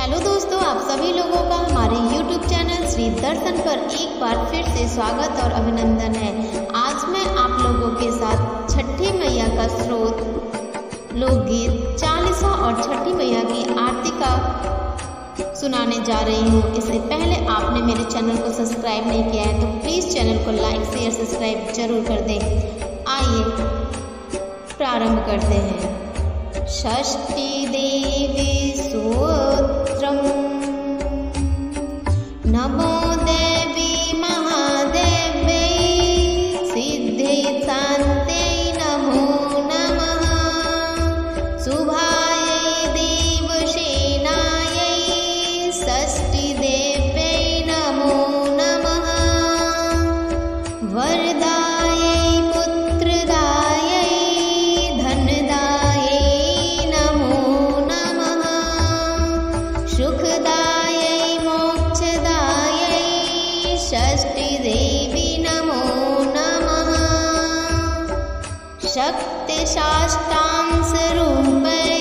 Hello दोस्तों, आप सभी लोगों का हमारे YouTube चैनल श्री दर्शन पर एक बार फिर से स्वागत और अभिनंदन है। आज मैं आप लोगों के साथ छठी मैया का स्रोत, लोकगीत, चालीसा और छठी मैया की आरती का सुनाने जा रही हूँ। इससे पहले आपने मेरे चैनल को सब्सक्राइब नहीं किया है तो प्लीज़ चैनल को लाइक शेयर सब्सक्राइब जरूर कर दें। आइए प्रारंभ करते हैं। षष्ठी देवी स्तोत्रम्। नमो देवी महादेव्यै सिद्धै शान्त्यै नमो नमः। शुभायै देवसेनायै षष्ठीदेव्यै नमो नमः। वरदायै पुत्रदायै धनदायै सुखदायै मोक्षदायै षष्ठी देवी नमो नमः। शक्ति शास्त्रांश रूपै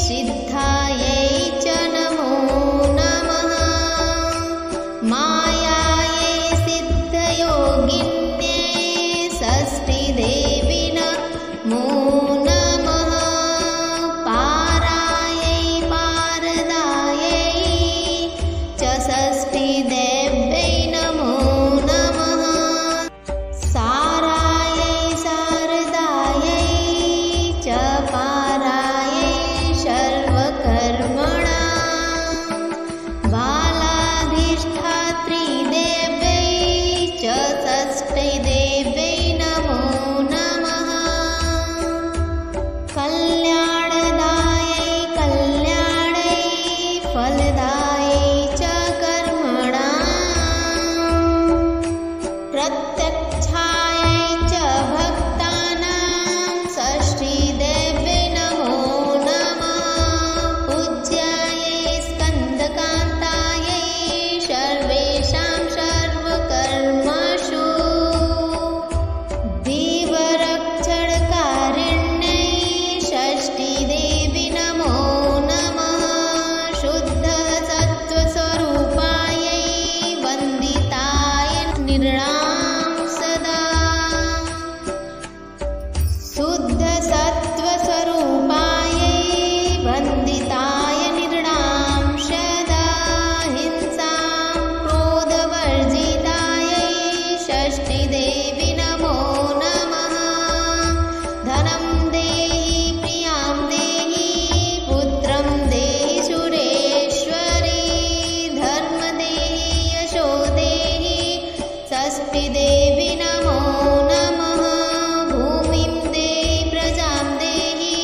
सिद्धायै च नमो नमः। मायायै सिद्धयोगिन्यै षष्ठी देवी नमो नमः। षष्ठी देव्यै नमो नमः। सारायै शारदायै च पारायै सर्वकर्मणां। बालाधिष्ठात्री देव्यै च षष्ठी देव्यै नमो नमः। कल्याणदायै कल्याणै फलदायै प्रत्यक्षायै च भक्तानां षष्ठी देव्यै नमो नमः। पूज्यायै स्कन्दकान्तायै सर्वेषां सर्वकर्मसु। देवरक्षणकारिण्यै षष्ठी देवी नमो नमः। शुद्धसत्त्वस्वरूपायै वन्दिताय निर्णां शुद्ध सत्त्वस्वरूपायै वन्दिताय निर्णां सदा। हिंसां क्रोधवर्जितायै षष्ठी देवी नमो नमः। धनं देहि प्रियां देहि पुत्रं देहि सुरेश्वरी। धर्म देहि यशो देहि षष्ठी देवी नमो नमः। भूमिं देहि प्रजां देहि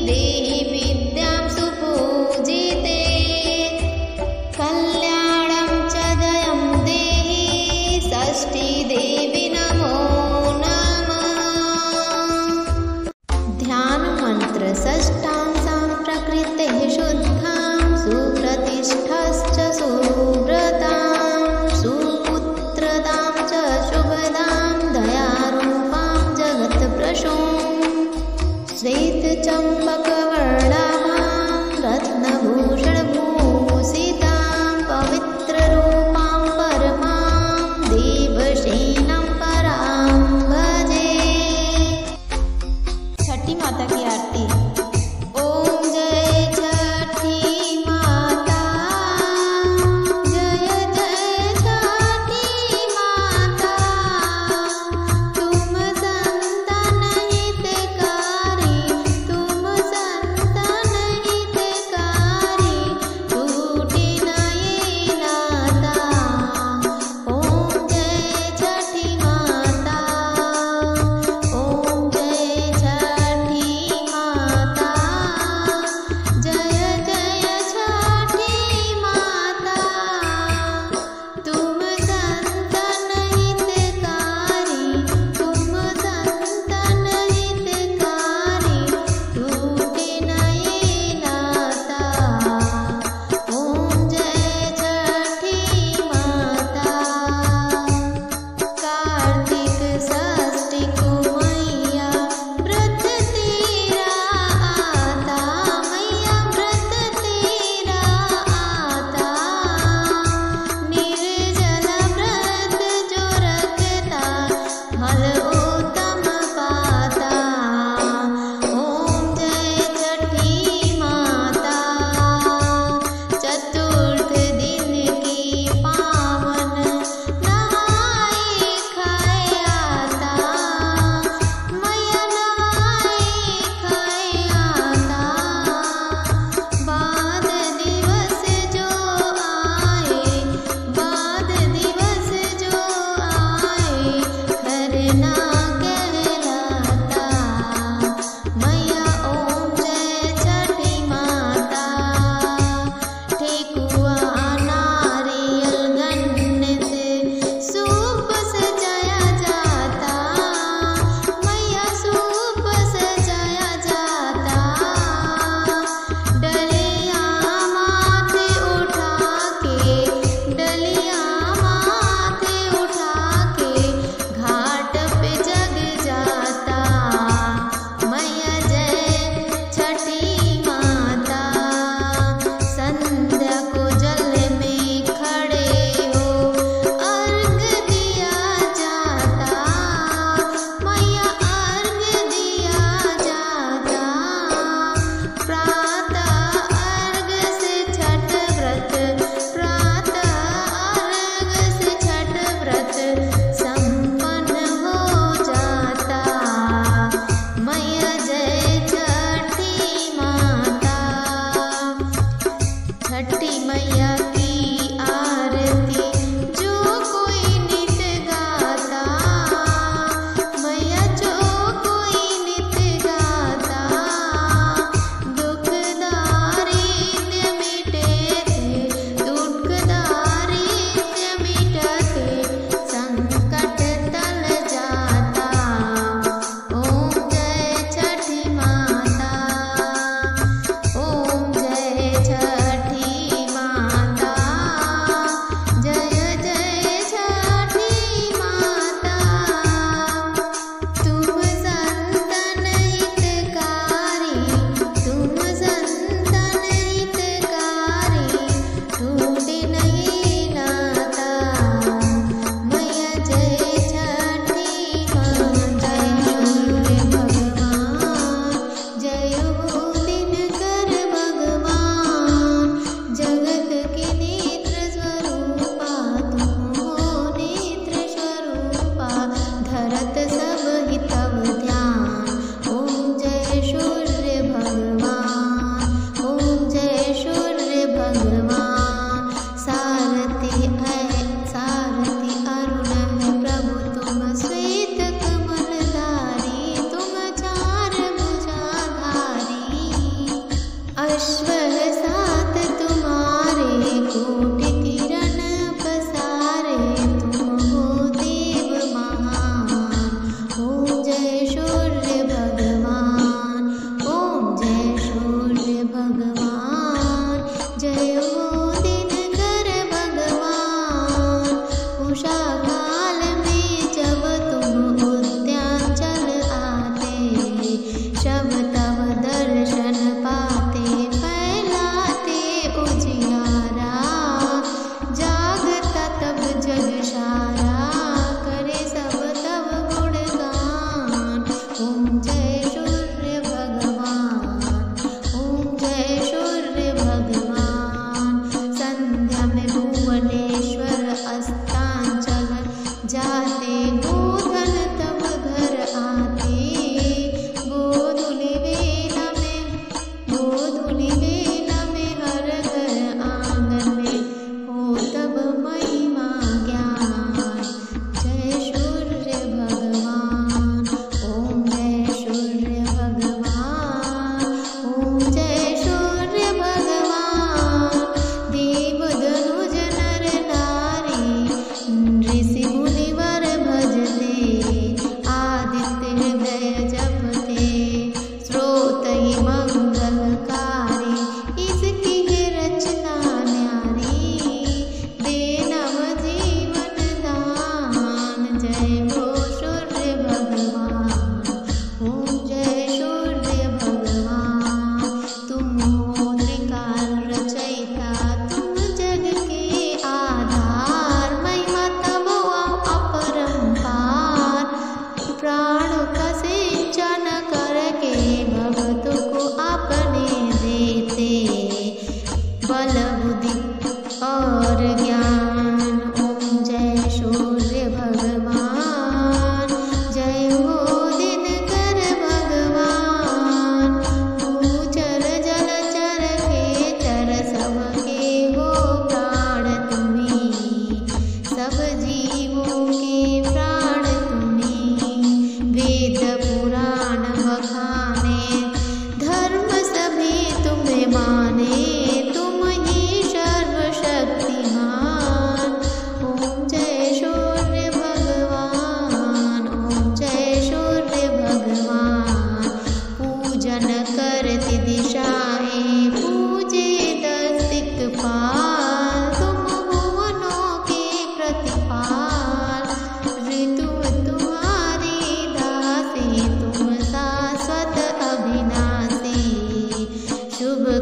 देहि विद्यां सुपूजिते। कल्याणं च दयं देहि षष्ठी देवी नमो नमः। ध्यान मंत्र। षष्ठांशां प्रकृतेः शुद्धां सुप्रतिष्ठाश्च सुव्रतां सुपुत्रदां च शुभदां दयारूपां जगत्प्रसूं। श्वेतचम्पकवर्णाभां रत्नभूषणभूषितां पवित्ररूपां परमां देवसेनां परां भजे। छठी माता की आरती। ओम जय छठी माता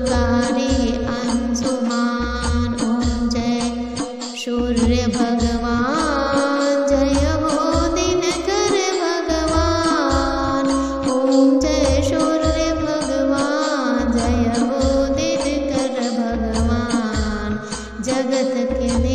शुभकारी अंशुमान। ओम जय सूर्य भगवान, जय हो दिनकर भगवान। ओम जय सूर्य भगवान, जय हो दिनकर भगवान। जगत के